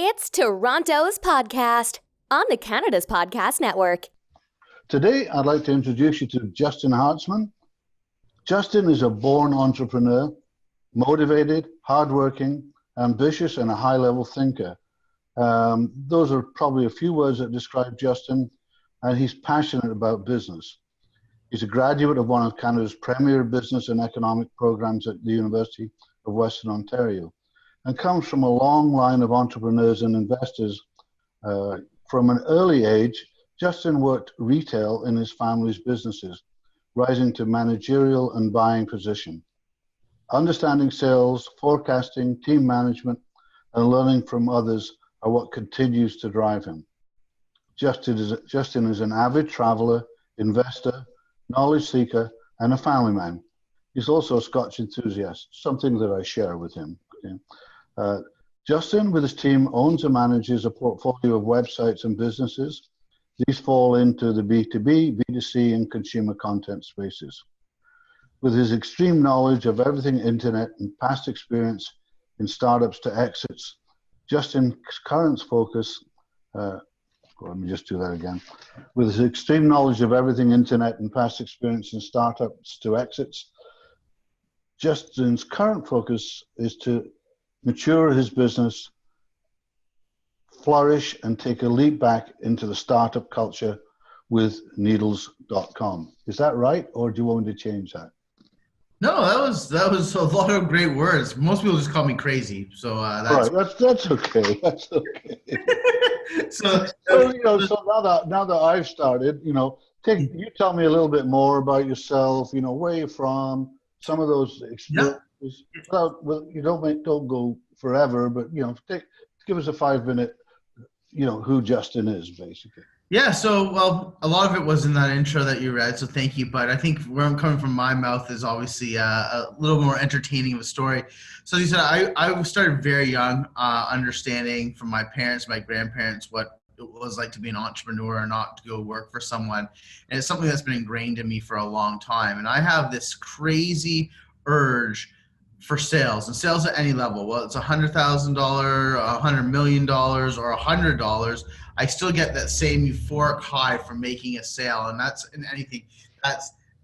It's Toronto's podcast on the Canada's Podcast Network. Today, I'd like to introduce you to Justin Hartzman. Justin is a born entrepreneur, motivated, hardworking, ambitious, and a high-level thinker. Those are probably a few words that describe Justin, and he's passionate about business. He's a graduate of one of Canada's premier business and economic programs at the University of Western Ontario, and comes from a long line of entrepreneurs and investors. From an early age, Justin worked retail in his family's businesses, rising to managerial and buying position. Understanding sales, forecasting, team management, and learning from others are what continues to drive him. Justin is an avid traveler, investor, knowledge seeker, and a family man. He's also a Scotch enthusiast, something that I share with him. Justin, with his team, owns and manages a portfolio of websites and businesses. These fall into the B2B, B2C, and consumer content spaces. With his extreme knowledge of everything internet and past experience in startups to exits, Justin's current focus, let me just do that again. With his extreme knowledge of everything internet and past experience in startups to exits, Justin's current focus is to mature his business, flourish, and take a leap back into the startup culture with needles.com. Is that right, or do you want me to change that? No, that was a lot of great words. Most people just call me crazy, so that's right. That's okay. That's okay. so now that I've started, you tell me a little bit more about yourself. Where you're from, some of those experiences. Well, you don't go forever, but give us a 5-minute, who Justin is, basically. Yeah, so, well, a lot of it was in that intro that you read, so thank you. But I think where I'm coming from my mouth is obviously a little more entertaining of a story. So as you said, I started very young, understanding from my parents, my grandparents, what it was like to be an entrepreneur and not to go work for someone. And it's something that's been ingrained in me for a long time. And I have this crazy urge for sales, and sales at any level. Well, it's $100,000, $100 million, or $100. I still get that same euphoric high from making a sale, and that's in anything.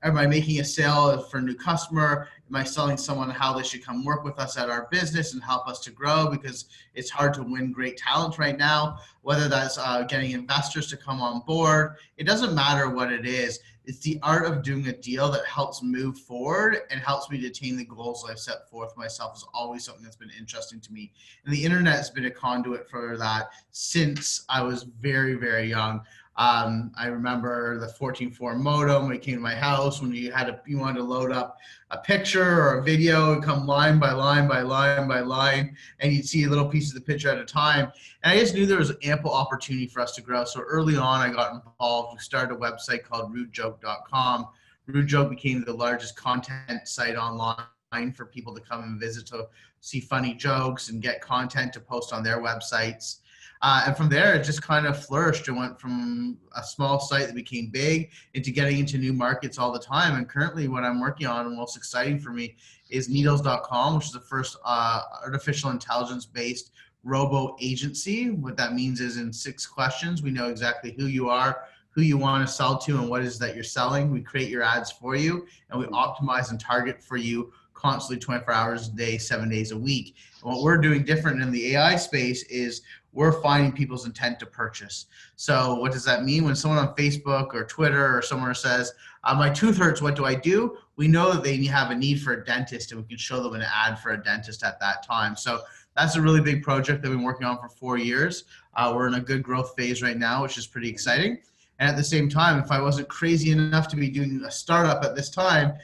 Am I making a sale for a new customer? Am I selling someone how they should come work with us at our business and help us to grow? Because it's hard to win great talent right now, whether that's getting investors to come on board. It doesn't matter what it is. It's the art of doing a deal that helps move forward and helps me to attain the goals I've set forth myself is always something that's been interesting to me. And the internet has been a conduit for that since I was very, very young. I remember the 14.4 modem when it came to my house, when you wanted to load up a picture or a video and come line by line by line by line, and you'd see a little piece of the picture at a time. And I just knew there was ample opportunity for us to grow. So early on, I got involved. We started a website called rudejoke.com. Rude Joke became the largest content site online for people to come and visit to see funny jokes and get content to post on their websites. And from there, it just kind of flourished. It went from a small site that became big into getting into new markets all the time. And currently what I'm working on and most exciting for me is needles.com, which is the first artificial intelligence-based robo agency. What that means is in 6 questions, we know exactly who you are, who you want to sell to, and what it is that you're selling. We create your ads for you, and we optimize and target for you constantly 24 hours a day, 7 days a week. And what we're doing different in the AI space is we're finding people's intent to purchase. So what does that mean? When someone on Facebook or Twitter or somewhere says, my tooth hurts, what do I do? We know that they have a need for a dentist, and we can show them an ad for a dentist at that time. So that's a really big project that we've been working on for 4 years. We're in a good growth phase right now, which is pretty exciting. And at the same time, if I wasn't crazy enough to be doing a startup at this time,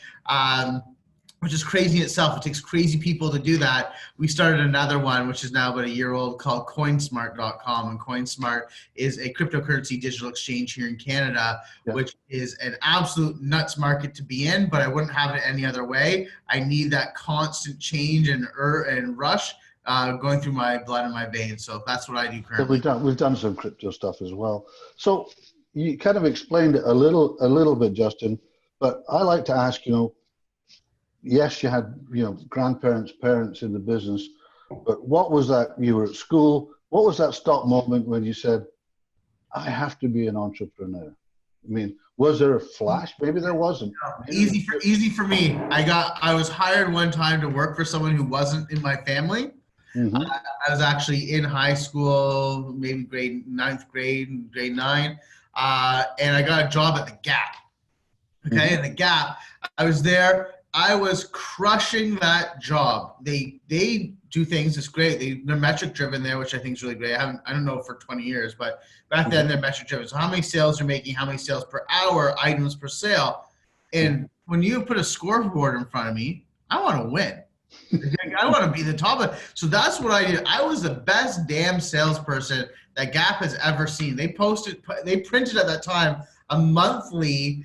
which is crazy in itself. It takes crazy people to do that. We started another one, which is now about a year old, called coinsmart.com. And Coinsmart is a cryptocurrency digital exchange here in Canada, which is an absolute nuts market to be in, but I wouldn't have it any other way. I need that constant change and rush going through my blood and my veins. So that's what I do currently. We've done some crypto stuff as well. So you kind of explained it a little bit, Justin, but I like to ask, yes, you had, grandparents, parents in the business, but what was that? You were at school, what was that stop moment when you said, I have to be an entrepreneur? I mean, was there a flash? Maybe there wasn't. Maybe Easy for me. I was hired one time to work for someone who wasn't in my family. Mm-hmm. I was actually in high school, maybe ninth grade, grade 9, and I got a job at the Gap. Okay, Mm-hmm. in the Gap, I was there. I was crushing that job. They do things. It's great. They're metric driven there, which I think is really great. I don't know for 20 years, but back then they're metric driven. So how many sales you're making, how many sales per hour, items per sale, and when you put a scoreboard in front of me, I want to win. I want to be the top. So that's what I did. I was the best damn salesperson that Gap has ever seen. They printed at that time a monthly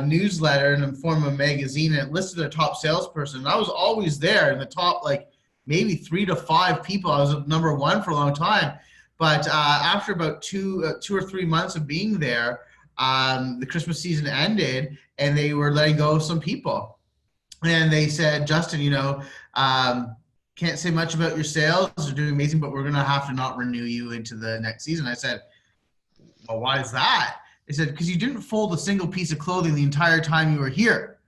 newsletter in the form of a magazine, and it listed their top salesperson. And I was always there in the top, like maybe 3 to 5 people. I was number 1 for a long time. But after about 2 or 3 months of being there, the Christmas season ended, and they were letting go of some people. And they said, Justin, can't say much about your sales. You're doing amazing, but we're going to have to not renew you into the next season. I said, well, why is that? They said, because you didn't fold a single piece of clothing the entire time you were here.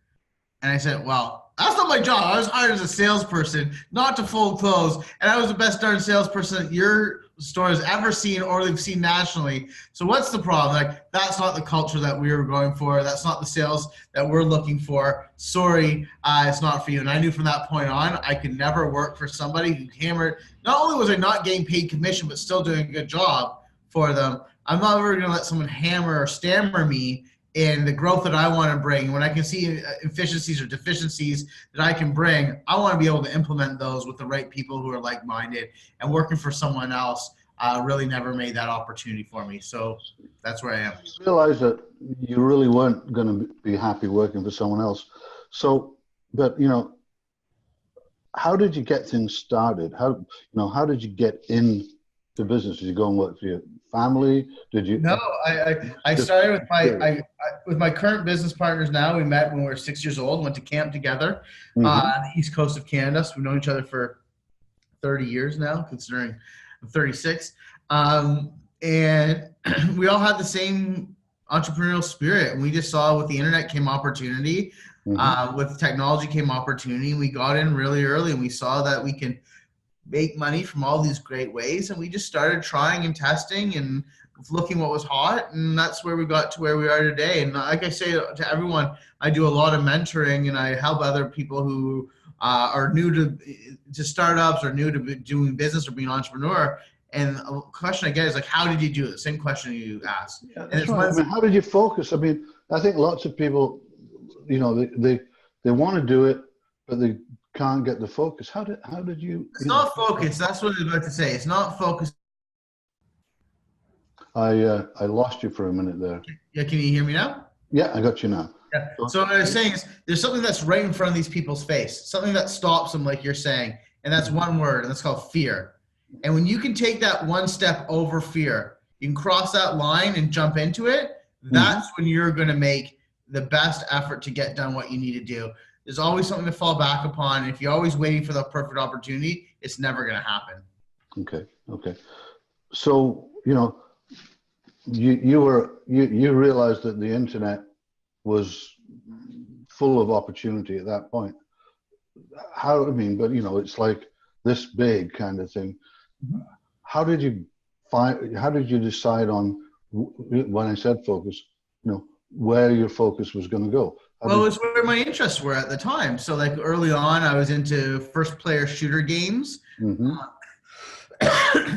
And I said, well, that's not my job. I was hired as a salesperson, not to fold clothes. And I was the best darn salesperson that your store has ever seen or they've seen nationally. So what's the problem? Like, that's not the culture that we were going for. That's not the sales that we're looking for. Sorry, it's not for you. And I knew from that point on, I could never work for somebody who hammered. Not only was I not getting paid commission, but still doing a good job for them. I'm not ever going to let someone hammer or stammer me in the growth that I want to bring. When I can see efficiencies or deficiencies that I can bring, I want to be able to implement those with the right people who are like-minded. And working for someone else really never made that opportunity for me. So that's where I am. You realize that you really weren't going to be happy working for someone else. So, but how did you get things started? How did you get into business? Did you go and work for your family? Did you? No, I started with my current business partners. Now we met when we were 6 years old. Went to camp together on the east coast of Canada. So we've known each other for 30 years now, considering I'm 36. And we all had the same entrepreneurial spirit. And we just saw with the internet came opportunity. With technology came opportunity. We got in really early, and we saw that we can make money from all these great ways. And we just started trying and testing and looking what was hot. And that's where we got to where we are today. And like I say to everyone, I do a lot of mentoring, and I help other people who are new to startups or new to doing business or being an entrepreneur. And a question I get is like, how did you do it? The same question you asked. Yeah, that's right. I mean, how did you focus? I mean, I think lots of people, they want to do it, but they can't get the focus. How did you? It's not focus. That's what I was about to say. It's not focus. I lost you for a minute there. Yeah, can you hear me now? Yeah, I got you now. Yeah. So what I was saying is there's something that's right in front of these people's face, something that stops them, like you're saying, and that's one word, and that's called fear. And when you can take that one step over fear, you can cross that line and jump into it, that's when you're going to make the best effort to get done what you need to do. There's always something to fall back upon. And if you're always waiting for the perfect opportunity, it's never going to happen. Okay. So, you realized that the internet was full of opportunity at that point. It's like this big kind of thing. How did you decide on, when I said focus, where your focus was going to go? Well, it's where my interests were at the time. So like early on, I was into first player shooter games.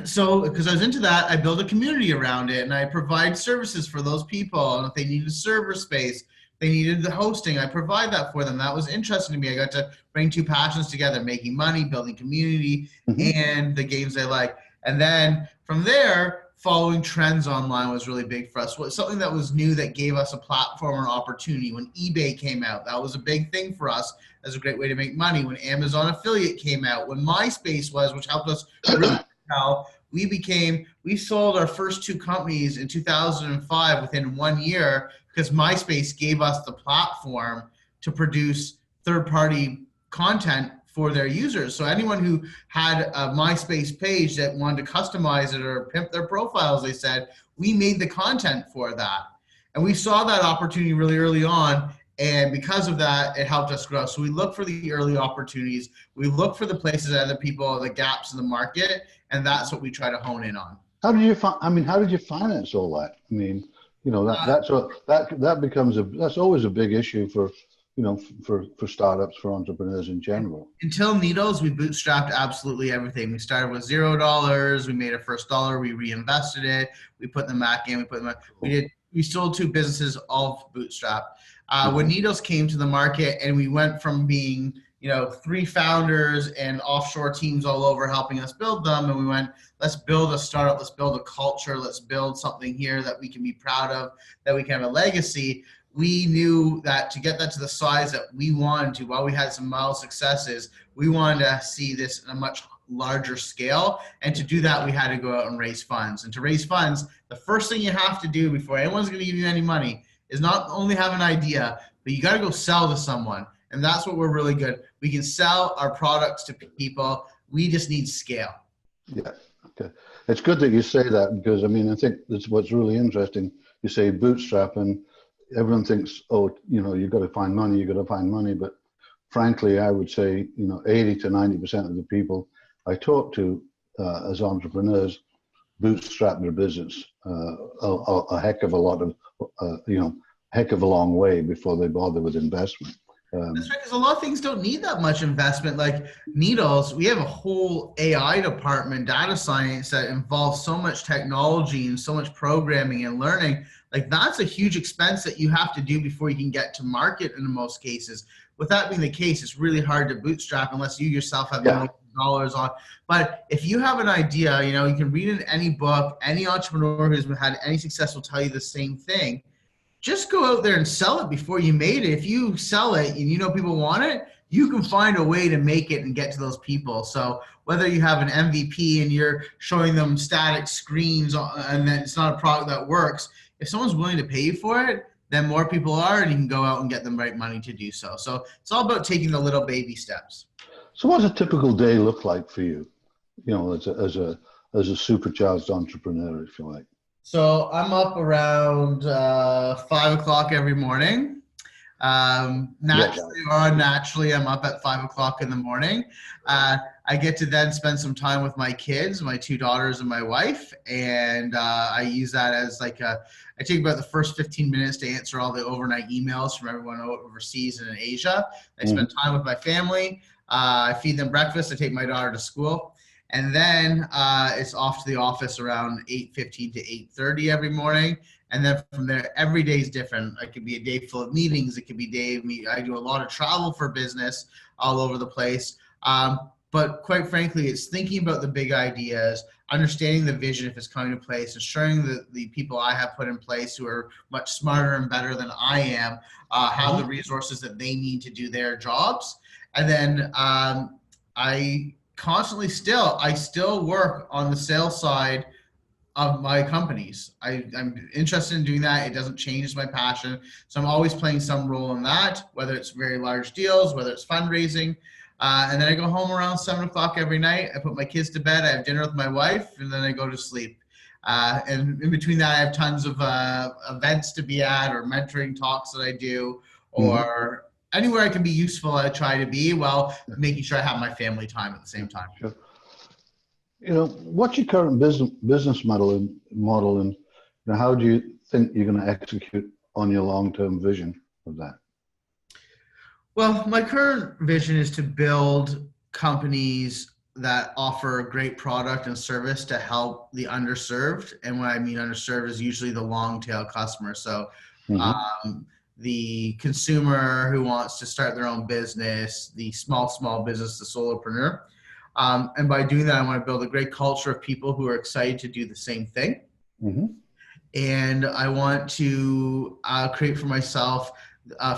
So because I was into that, I built a community around it, and I provide services for those people. And if they needed server space, they needed the hosting, I provide that for them. That was interesting to me. I got to bring two passions together, making money, building community, and the games they like. And then from there, following trends online was really big for us. Something that was new that gave us a platform or opportunity. When eBay came out, that was a big thing for us as a great way to make money. When Amazon affiliate came out, when MySpace was, which helped us really well, we sold our first 2 companies in 2005 within 1 year, because MySpace gave us the platform to produce third-party content for their users. So anyone who had a MySpace page that wanted to customize it or pimp their profiles, they said, we made the content for that. And we saw that opportunity really early on. And because of that, it helped us grow. So we look for the early opportunities. We look for the places that other people, the gaps in the market, and that's what we try to hone in on. How did you how did you finance all that? I mean, that becomes that's always a big issue for, for startups, for entrepreneurs in general. Until Needles, we bootstrapped absolutely everything. We started with $0. We made our first dollar. We reinvested it. We put them back in. We sold 2 businesses, all bootstrapped. When Needles came to the market, and we went from being 3 founders and offshore teams all over helping us build them, and we went, let's build a startup, let's build a culture, let's build something here that we can be proud of, that we can have a legacy. We knew that to get that to the size that we wanted to, while we had some mild successes, we wanted to see this in a much larger scale. And to do that, we had to go out and raise funds. And to raise funds, the first thing you have to do before anyone's going to give you any money is not only have an idea, but you got to go sell to someone. And that's what we're really good. We can sell our products to people. We just need scale. Yeah. Okay. It's good that you say that, because I think that's what's really interesting. You say bootstrap, and everyone thinks, you've got to find money. But frankly, I would say, 80 to 90% of the people I talk to as entrepreneurs bootstrap their business a heck of a long way before they bother with investment. That's right, because a lot of things don't need that much investment. Like Needles, we have a whole AI department, data science, that involves so much technology and so much programming and learning. Like that's a huge expense that you have to do before you can get to market in most cases. With that being the case, it's really hard to bootstrap unless you yourself have millions of dollars on. But if you have an idea, you can read in any book, any entrepreneur who's had any success will tell you the same thing. Just go out there and sell it before you made it. If you sell it and people want it, you can find a way to make it and get to those people. So whether you have an MVP and you're showing them static screens and then it's not a product that works, if someone's willing to pay you for it, then more people are, and you can go out and get them right money to do so. So it's all about taking the little baby steps. So what does a typical day look like for you, as a supercharged entrepreneur, if you like? So I'm up around 5 o'clock every morning. Naturally or unnaturally, I'm up at 5 o'clock in the morning. I get to then spend some time with my kids, my 2 daughters and my wife. And I use that as I take about the first 15 minutes to answer all the overnight emails from everyone overseas and in Asia. I spend time with my family. I feed them breakfast. I take my daughter to school. And then it's off to the office around 8:15 to 8:30 every morning. And then from there, every day is different. It could be a day full of meetings. It could be a day of I do a lot of travel for business all over the place. But quite frankly, it's thinking about the big ideas, understanding the vision if it's coming to place, ensuring that the people I have put in place who are much smarter and better than I am have the resources that they need to do their jobs. And then I still work on the sales side of my companies. I'm interested in doing that. It doesn't change my passion. So I'm always playing some role in that, whether it's very large deals, whether it's fundraising. And then I go home around 7 o'clock every night. I put my kids to bed. I have dinner with my wife, and then I go to sleep. And in between that, I have tons of events to be at, or mentoring talks that I do, or anywhere I can be useful, I try to be, while making sure I have my family time at the same time. Sure. What's your current business model, and how do you think you're going to execute on your long-term vision of that? Well, my current vision is to build companies that offer a great product and service to help the underserved. And when I mean underserved is usually the long tail customer. So the consumer who wants to start their own business, the small business, the solopreneur. And by doing that, I want to build a great culture of people who are excited to do the same thing. And I want to create for myself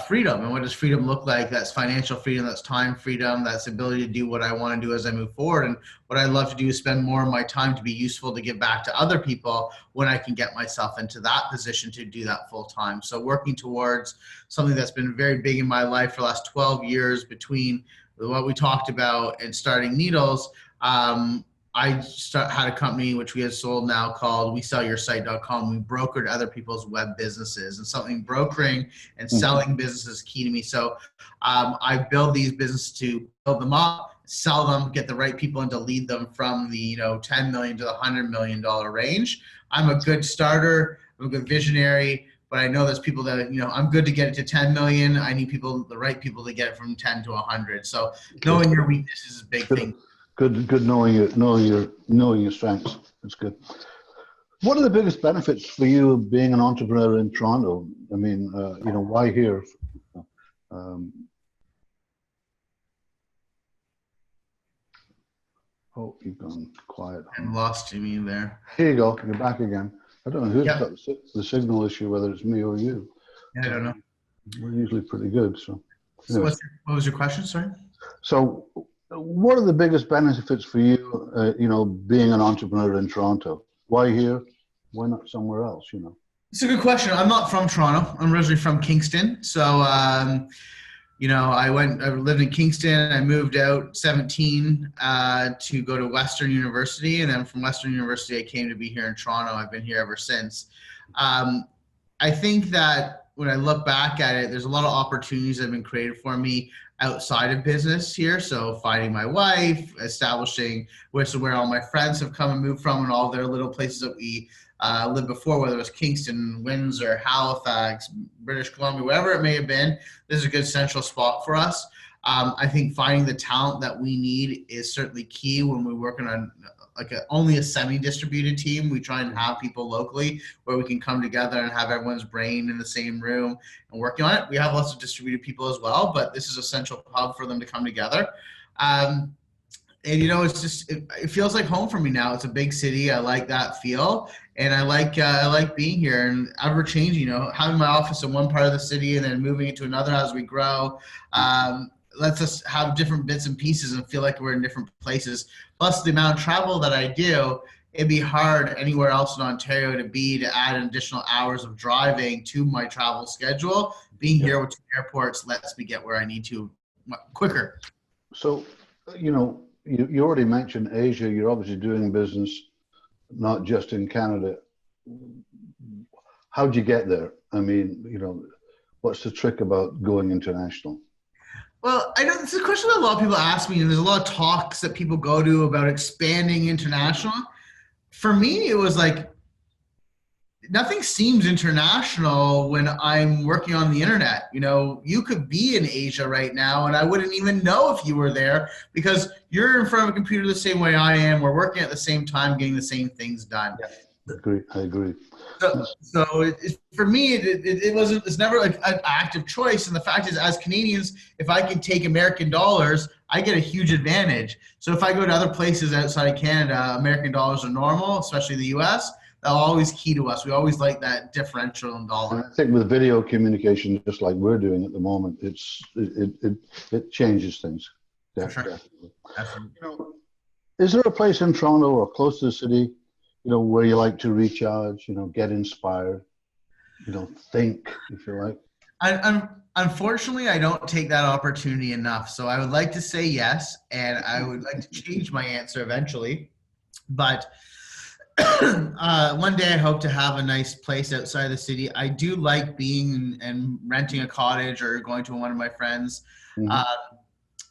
freedom. And what does freedom look like? That's financial freedom, that's time freedom, that's the ability to do what I want to do as I move forward. And what I love to do is spend more of my time to be useful, to give back to other people when I can get myself into that position to do that full time. So working towards something that's been very big in my life for the last 12 years, between what we talked about and starting Needles, had a company which we had sold now called WeSellYourSite.com. We brokered other people's web businesses, and something brokering and selling businesses is key to me. So I build these businesses to build them up, sell them, get the right people and to lead them from the $10 million to the $100 million range. I'm a good starter. I'm a good visionary. But I know there's people that, I'm good to get it to 10 million. I need the right people to get it from 10 to 100. So knowing your weaknesses is a big thing. Good knowing your strengths. That's good. What are the biggest benefits for you being an entrepreneur in Toronto? I mean, why here? Oh, you've gone quiet. I lost you there. Here you go. You're back again. I don't know who's got the signal issue, whether it's me or you. Yeah, I don't know. We're usually pretty good. So what was your question, sorry? So what are the biggest benefits for you, being an entrepreneur in Toronto? Why here? Why not somewhere else, It's a good question. I'm not from Toronto. I'm originally from Kingston. So, I lived in Kingston. I moved out 17 to go to Western University. And then from Western University, I came to be here in Toronto. I've been here ever since. I think that when I look back at it, there's a lot of opportunities that have been created for me outside of business here. So finding my wife, establishing where all my friends have come and moved from, and all their little places that we lived before, whether it was Kingston, Windsor, Halifax, British Columbia, wherever it may have been. This is a good central spot for us. I think finding the talent that we need is certainly key when we're working on only a semi-distributed team. We try and have people locally where we can come together and have everyone's brain in the same room and working on it. We have lots of distributed people as well, but this is a central hub for them to come together. And it's just, it feels like home for me now. It's a big city. I like that feel. And I like being here and ever changing, having my office in one part of the city and then moving it to another as we grow. Lets us have different bits and pieces and feel like we're in different places. Plus the amount of travel that I do, it'd be hard anywhere else in Ontario to add additional hours of driving to my travel schedule. Being here with two airports lets me get where I need to quicker. So, you already mentioned Asia. You're obviously doing business not just in Canada. How'd you get there? I mean, what's the trick about going international? Well, I know it's a question that a lot of people ask me, and there's a lot of talks that people go to about expanding international. For me, it was like, nothing seems international when I'm working on the internet. You could be in Asia right now and I wouldn't even know if you were there because you're in front of a computer the same way I am. We're working at the same time, getting the same things done. Yeah. I agree. So for me, it's never like an active choice. And the fact is, as Canadians, if I can take American dollars, I get a huge advantage. So if I go to other places outside of Canada, American dollars are normal, especially the US. They're always key to us. We always like that differential in dollar. And I think with video communication, just like we're doing at the moment, it changes things. Definitely. Sure. Is there a place in Toronto or close to the city, where you like to recharge, get inspired, think, if you like? Unfortunately, I don't take that opportunity enough. So I would like to say yes, and I would like to change my answer eventually. But one day I hope to have a nice place outside the city. I do like being and renting a cottage or going to one of my friends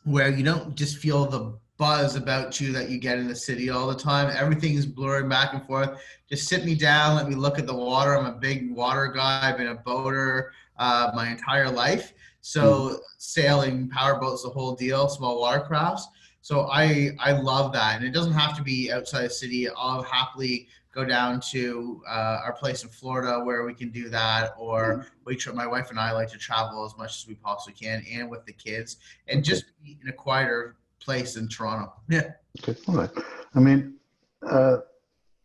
where you don't just feel the buzz about you that you get in the city all the time. Everything is blurring back and forth. Just sit me down, let me look at the water. I'm a big water guy. I've been a boater my entire life. So sailing, powerboats, the whole deal, small watercrafts. So I love that. And it doesn't have to be outside the city. I'll happily go down to our place in Florida where we can do that. Or my wife and I like to travel as much as we possibly can and with the kids and just be in a quieter place in Toronto. Yeah. Okay. All right. I mean, do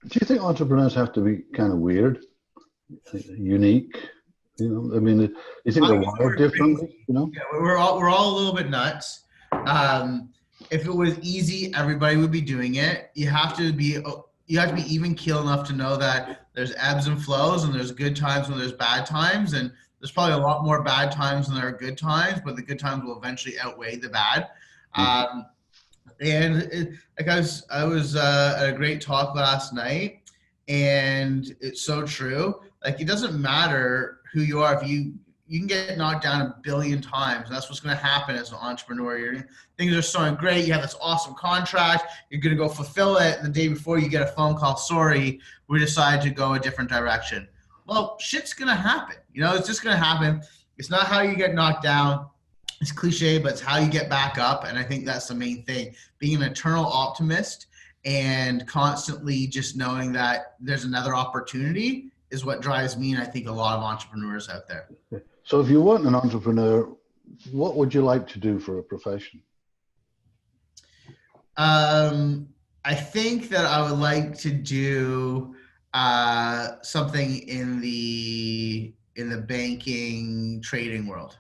you think entrepreneurs have to be kind of weird, unique? I mean, you think they're wired differently? Yeah, we're all a little bit nuts. If it was easy, everybody would be doing it. You have to be even keel enough to know that there's ebbs and flows, and there's good times when there's bad times, and there's probably a lot more bad times than there are good times, but the good times will eventually outweigh the bad. And like I was at a great talk last night, and it's so true. Like it doesn't matter who you are if you can get knocked down a billion times. And that's what's going to happen as an entrepreneur. Things are going great. You have this awesome contract. You're going to go fulfill it. And the day before you get a phone call, sorry, we decided to go a different direction. Well, shit's going to happen. It's just going to happen. It's not how you get knocked down. It's cliche, but it's how you get back up. And I think that's the main thing. Being an eternal optimist and constantly just knowing that there's another opportunity is what drives me, and I think a lot of entrepreneurs out there. So if you weren't an entrepreneur, what would you like to do for a profession? I think that I would like to do something in the banking trading world.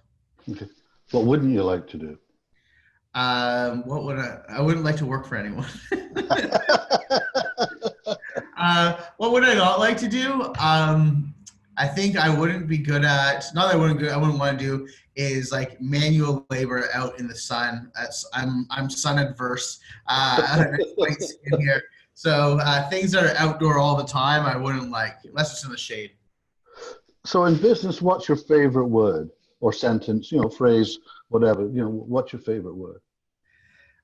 Okay. What wouldn't you like to do? I wouldn't like to work for anyone. What would I not like to do? I think I wouldn't be good at, not that I wouldn't want to do is like manual labor out in the sun. I'm sun adverse in here. So things that are outdoor all the time, I wouldn't like, unless it's in the shade. So in business, what's your favorite word or sentence, phrase, whatever, what's your favorite word?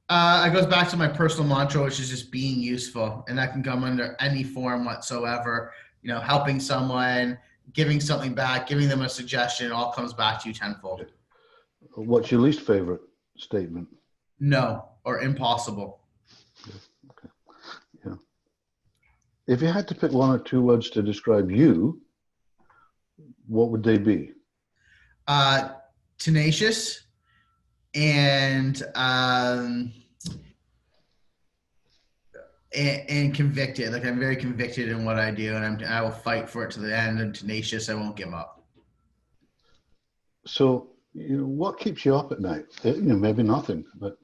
It goes back to my personal mantra, which is just being useful. And that can come under any form whatsoever, helping someone, giving something back, giving them a suggestion, it all comes back to you tenfold. What's your least favorite statement? No, or impossible. Okay. Yeah. If you had to pick one or two words to describe you, what would they be? Tenacious and convicted. Like I'm very convicted in what I do, and I will fight for it to the end. And tenacious, I won't give up. So, what keeps you up at night? Maybe nothing, but.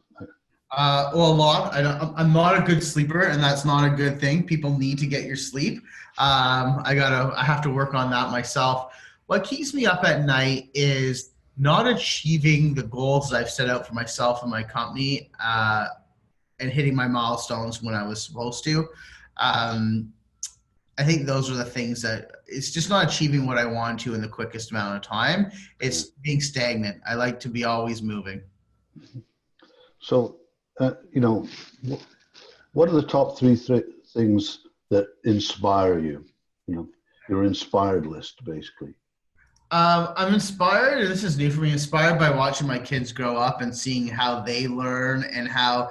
Well, a lot. I'm not a good sleeper, and that's not a good thing. People need to get your sleep. I have to work on that myself. What keeps me up at night is not achieving the goals that I've set out for myself and my company, and hitting my milestones when I was supposed to. I think those are the things that it's just not achieving what I want to in the quickest amount of time. It's being stagnant. I like to be always moving. So, what are the top three things that inspire you? Your inspired list, basically. I'm inspired, and this is new for me, inspired by watching my kids grow up and seeing how they learn and how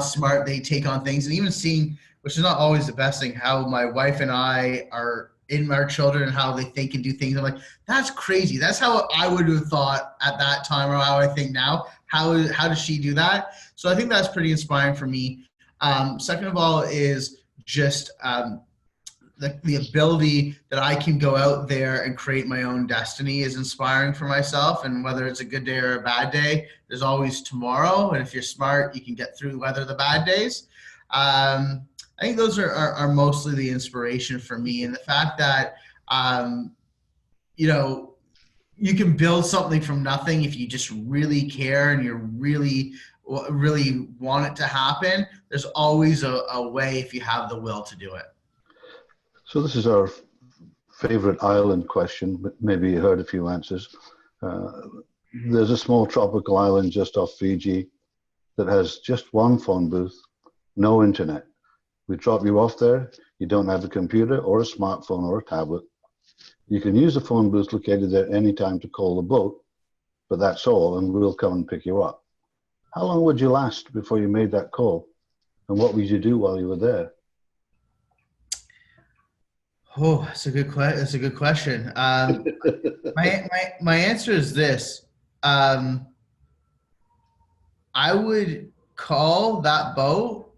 smart they take on things, and even seeing, which is not always the best thing, how my wife and I are in our children and how they think and do things. I'm like, that's crazy. That's how I would have thought at that time, or how I think now. How does she do that? So I think that's pretty inspiring for me. Second of all is just the ability that I can go out there and create my own destiny is inspiring for myself. And whether it's a good day or a bad day, there's always tomorrow. And if you're smart, you can get through weather the bad days. I think those are mostly the inspiration for me. And the fact that, you can build something from nothing if you just really care and you really want it to happen. There's always a way if you have the will to do it. So this is our favorite island question, but maybe you heard a few answers. There's a small tropical island just off Fiji that has just one phone booth, no internet. We drop you off there. You don't have a computer or a smartphone or a tablet. You can use the phone booth located there anytime to call the boat, but that's all, and we'll come and pick you up. How long would you last before you made that call? And what would you do while you were there? Oh, that's a good question. My answer is this. I would call that boat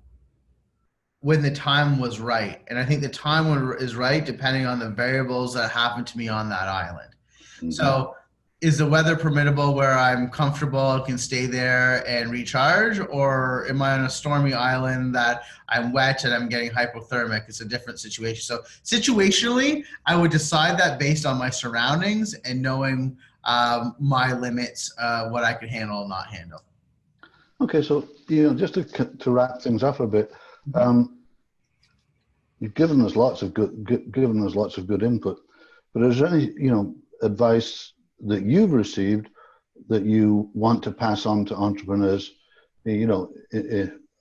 when the time was right. And I think the time is right depending on the variables that happen to me on that island. Mm-hmm. So is the weather permittable where I'm comfortable, can stay there and recharge? Or am I on a stormy island that I'm wet and I'm getting hypothermic? It's a different situation. So situationally, I would decide that based on my surroundings and knowing my limits, what I could handle and not handle. Okay, so just to wrap things up a bit, you've given us lots of good input. But is there any advice that you've received that you want to pass on to entrepreneurs,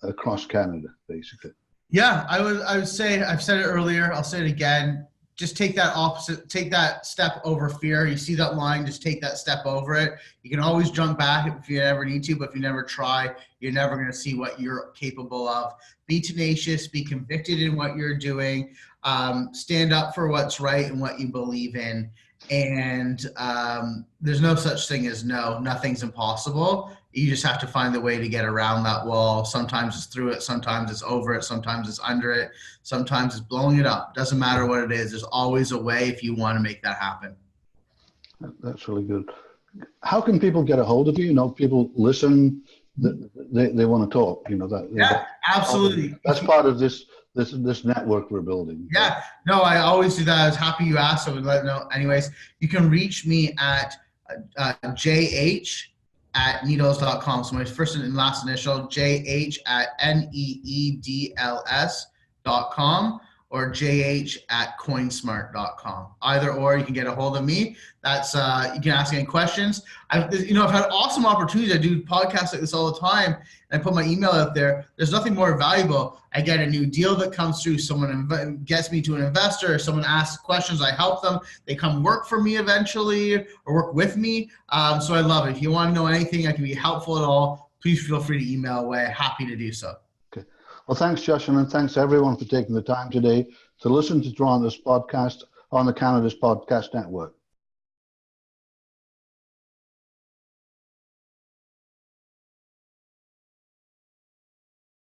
across Canada, basically? Yeah, I would say, I've said it earlier, I'll say it again. Just take that step over fear. You see that line, just take that step over it. You can always jump back if you ever need to, but if you never try, you're never going to see what you're capable of. Be tenacious, be convicted in what you're doing, stand up for what's right and what you believe in. And there's no such thing as no, nothing's impossible. You just have to find the way to get around that wall. Sometimes it's through it, sometimes it's over it, sometimes it's under it, sometimes it's blowing it up. Doesn't matter what it is. There's always a way if you want to make that happen. That's really good. How can people get a hold of you? People listen, they want to talk. Absolutely. That's part of this network we're building. Yeah, no, I always do that. I was happy you asked, so I would let know. Anyways, you can reach me at jh@needles.com. So my first and last initial, jh@needls.com, or jh@coinsmart.com. Either or, you can get a hold of me. That's you can ask any questions. I've had awesome opportunities. I do podcasts like this all the time, and I put my email out there. There's nothing more valuable. I get a new deal that comes through. Someone gets me to an investor, or someone asks questions. I help them. They come work for me eventually, or work with me. So I love it. If you want to know anything, I can be helpful at all, please feel free to email away. Happy to do so. Okay. Well, thanks, Justin, and thanks everyone for taking the time today to listen to Toronto's podcast on the Canada's Podcast Network.